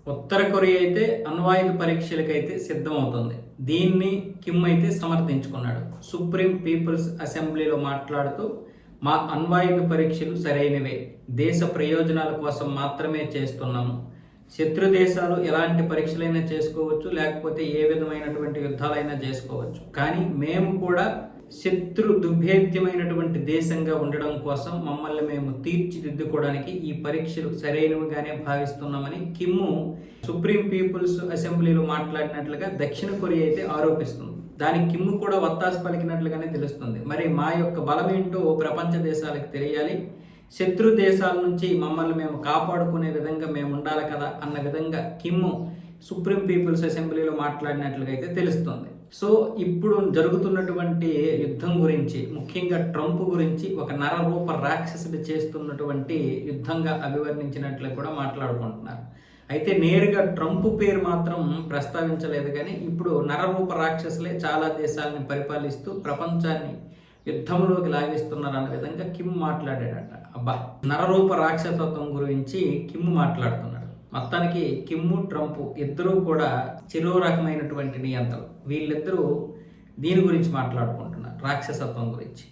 ఉత్తర Korea అయితే అణ్వాయుధ పరీక్షలకైతే సిద్ధమవుతుంది. దీన్ని కిమ్ అయితే సమర్థించుకున్నాడు. సుప్రీం పీపుల్స్ అసెంబ్లీలో మాట్లాడుతూ మా అణ్వాయుధ పరీక్షలు సరైనవే, దేశ ప్రయోజనాల కోసం మాత్రమే చేస్తున్నాము. శత్రు దేశాలు ఎలాంటి పరీక్షలైనా చేసుకోవచ్చు, లేకపోతే ఏ విధమైనటువంటి యుద్ధాలైనా చేసుకోవచ్చు. కానీ మేము కూడా శత్రు దుర్భేద్యమైనటువంటి దేశంగా ఉండడం కోసం మమ్మల్ని మేము తీర్చిదిద్దుకోవడానికి ఈ పరీక్షలు సరైనవిగానే భావిస్తున్నామని కిమ్ సుప్రీం పీపుల్స్ అసెంబ్లీలో మాట్లాడినట్లుగా దక్షిణ కొరియా అయితే ఆరోపిస్తుంది. దానికి కిమ్ కూడా వత్తాసు పలికినట్లుగానే తెలుస్తుంది. మరి మా యొక్క బలం ఏంటో ప్రపంచ దేశాలకు తెలియాలి, శత్రు దేశాల నుంచి మమ్మల్ని మేము కాపాడుకునే విధంగా మేము ఉండాలి కదా అన్న విధంగా కిమ్ సుప్రీం పీపుల్స్ అసెంబ్లీలో మాట్లాడినట్లుగా అయితే తెలుస్తుంది. సో ఇప్పుడు జరుగుతున్నటువంటి యుద్ధం గురించి, ముఖ్యంగా ట్రంప్ గురించి ఒక నరరూప రాక్షసుడు చేస్తున్నటువంటి యుద్ధంగా అభివర్ణించినట్లు కూడా మాట్లాడుకుంటున్నారు. అయితే నేరుగా ట్రంప్ పేరు మాత్రం ప్రస్తావించలేదు, కానీ ఇప్పుడు నరరూప రాక్షసులే చాలా దేశాలని పరిపాలిస్తూ ప్రపంచాన్ని యుద్ధంలోకి లాగిస్తున్నారు అన్న విధంగా కిమ్ మాట్లాడాడట. అబ్బా, నరరూప రాక్షసత్వం గురించి కిమ్ మాట్లాడుతున్నాడు. మొత్తానికి కిమ్ ట్రంప్ ఇద్దరూ కూడా చెరో రకమైనటువంటి నియంత్రణ. వీళ్ళిద్దరూ దీని గురించి మాట్లాడుకుంటున్నారు, రాక్షసత్వం గురించి.